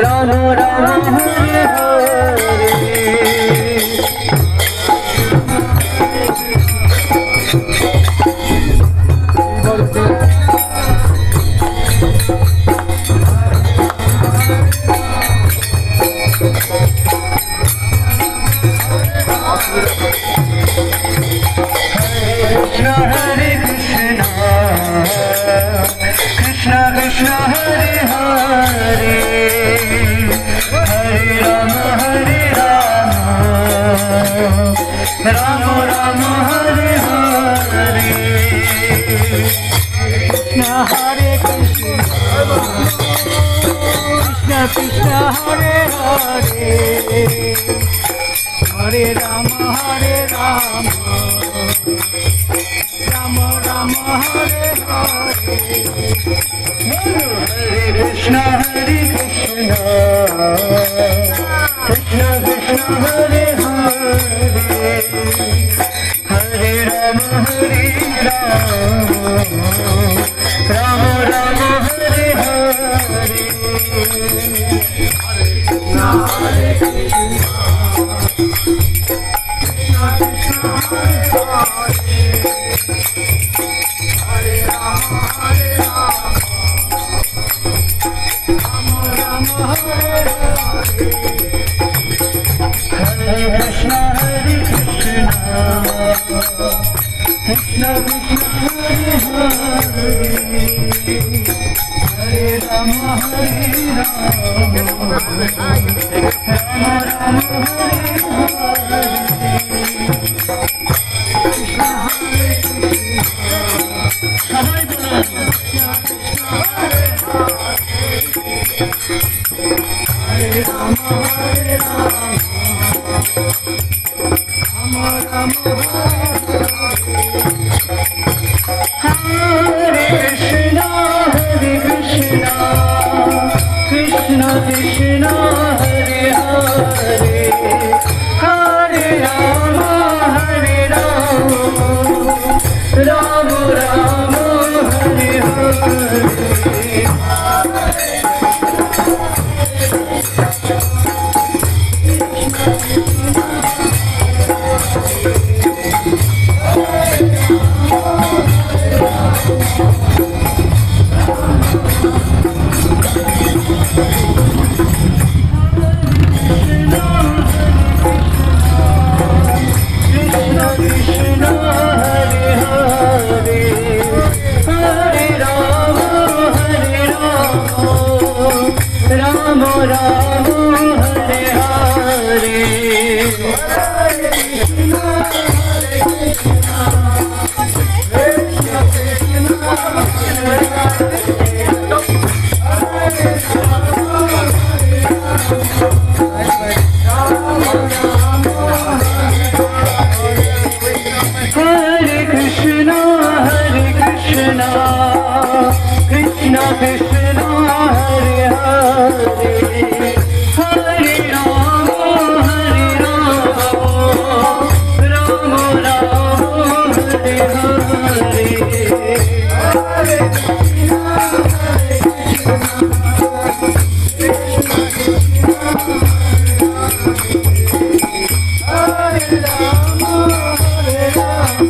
राम राम हरे हरे। कृष्ण कृष्ण हरे हरे, हरे राम राम राम हरे हरे। कृष्ण हरे कृष्ण कृष्ण कृष्ण हरे हरे, हरे राम राम राम हरे हरे। हरे कृष्ण कृष्ण कृष्ण हरे हरे, हरे राम राम राम हरे हरे। हरे कृष्ण कृष्ण कृष्ण हरे हरे, हरे राम राम राम हरे हरे। हरे कृष्ण कृष्ण कृष्ण हरे हरे, हरे राम राम राम हरे हरे। हरे राम हरे कृष्ण कृष्ण कृष्ण हरे हरे, हरे राम राम राम हरे हरे। राम राम हरे हरे। हरे कृष्ण कृष्ण कृष्ण हरे हरे, हरे राम राम राम हरे हरे। हरे कृष्ण हरे राम हरे राम।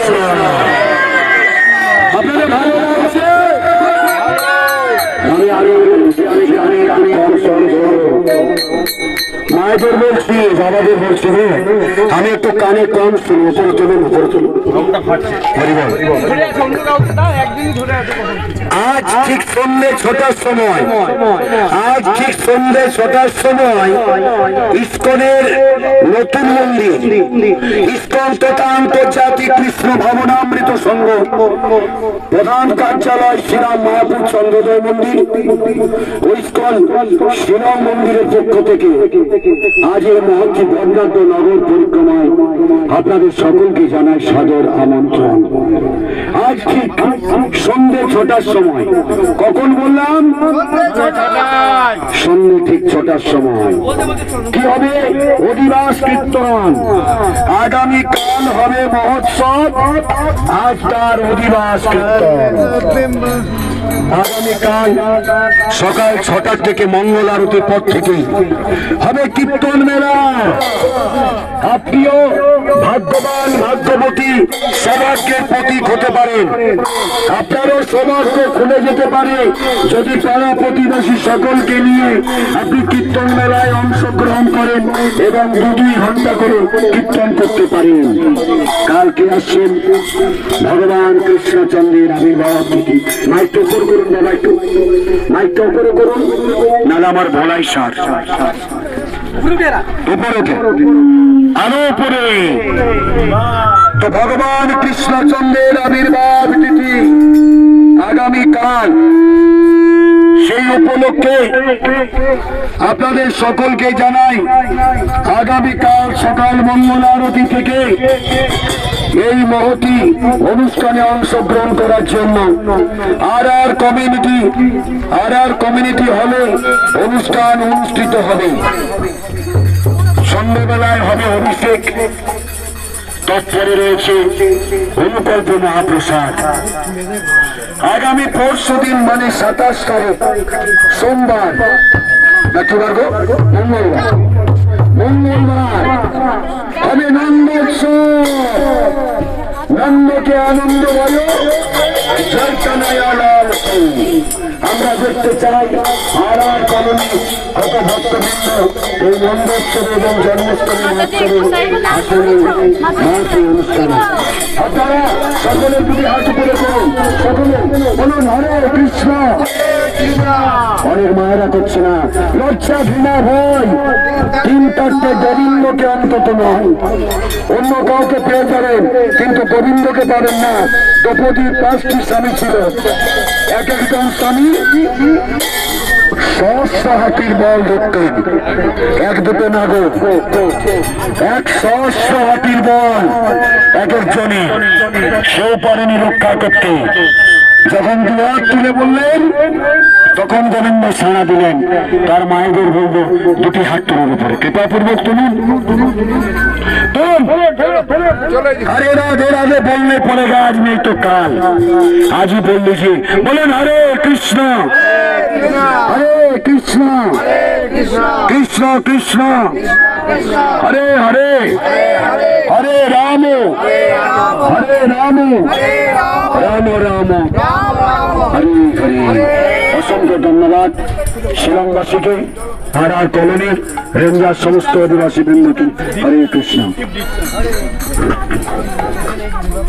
কৃষ্ণ। আপনাদের ভালো লাগছে? আমি আরো মায়েদের বলছি, বাবাদের বলছি, আমি একটু কানে কম শুনি। উপরে চলুন, উপরে চলুন। আজ ঠিক সন্ধ্যে 6টার সময়, আজ ঠিক সন্ধ্যে 6টার সময় ইস্কনের নতুন মন্দির, ইস্কন তথা আন্তর্জাতিক কৃষ্ণ ভবনামৃত সংঘ প্রধান কার্যালয় শ্রীরাম মহাপুর চন্দ্রোদয় মন্দির ও ইস্কন শ্রীরাম মন্দিরের পক্ষ থেকে আজ এই মহৎ বর্ণাঢ্য নগর পরিক্রমায় আপনাদের সকলকে জানাই সাদর আমন্ত্রণ। আজ ঠিক সন্ধ্যে 6টার সময়, কখন বললাম? সন্ধ্যে ঠিক 6টার সময় কি হবে? অধিবাস কীর্তন। আগামীকাল হবে মহোৎসব, আজ তার অধিবাস কীর্তন। আগামীকাল সকাল 6টার থেকে মঙ্গল আরতির পর থেকে হবে কীর্তন মেলা। আপনিও ভাগ্যবান, ভাগ্যবতী, সৌভাগ্যের প্রতীক হতে পারেন। আপনারও সৌভাগ্য খুলে যেতে পারে যদি পাড়া প্রতিবেশী সকলকে নিয়ে আপনি কীর্তন মেলায় অংশগ্রহণ করেন এবং 2 ঘন্টা করে কীর্তন করতে পারেন। কালকে আসছেন ভগবান কৃষ্ণচন্দ্রের আবির্ভাব তিথি। মাইকটা উপর করুন বাবা, একটু মাইকটা উপরে করুন, নাহলে আমার ভোলাই সার উপরে আরো উপরে। তো ভগবান কৃষ্ণচন্দ্রের আবির্ভাব তিথি আগামীকাল, সেই উপলক্ষে আপনাদের সকলকে জানাই আগামীকাল সকাল মঙ্গল আরতি থেকে এই মহতি অনুষ্ঠানে অংশগ্রহণ করার জন্য আর কমিউনিটি হলে অনুষ্ঠান অনুষ্ঠিত হবে। সন্ধ্যাবেলায় হবে অভিষেক, তৎপরে রয়েছে অনুকল্প মহাপ্রসাদ। আগামী পরশু দিন মানে 27 তারিখ সোমবার, নাকি মঙ্গলবার হবে নন্দোৎসব। নন্দকে আনন্দ বলো, জয় কানাইয়ালাল। আমরা দেখতে চাই আর কলোনি কত ভক্তবৃন্দ এই নন্দোৎসবে এবং জন্মাষ্টমী মহোৎসবে আসলে অনুষ্ঠানে। আপনারা সকলের প্রতি হাত করে করুন, সকলে বলুন হরে কৃষ্ণ। অনেক মায়েরা করছে না, লজ্জা ঘৃণা ভয় 3-4টে গোবিন্দকে অন্তত নয়। অন্য কাউকে পেয়ে যাবেন কিন্তু গোবিন্দকে পাবেন না। দ্রৌপদীর 5টি স্বামী ছিল, এক একজন স্বামী সহস্র হাতির বল ধরতেন, 1-2 না গো, 100 হাতির বল এক একজনই, সেও পারেনি রক্ষা করতে। যখন 2 হাত তুলে বললেন তখন গোবিন্দ সাড়া দিলেন। তার মায়েদের বলবো 2টি হাত তোলার উপরে কৃপাপূর্বক তুলুন। আরে রাধে রাধে বললে পরে আজ নেই তো কাল, আজই বললে যে বলেন হরে কৃষ্ণ, হরে কৃষ্ণ, কৃষ্ণ কৃষ্ণ হরে হরে, হরে রাম, হরে রাম, রাম রাম হরে হরে। অসংখ্য ধন্যবাদ শিলংবাসীকে, আর কলোনির রেঞ্জার সমস্ত আদিবাসী বৃন্দকে। হরে কৃষ্ণ।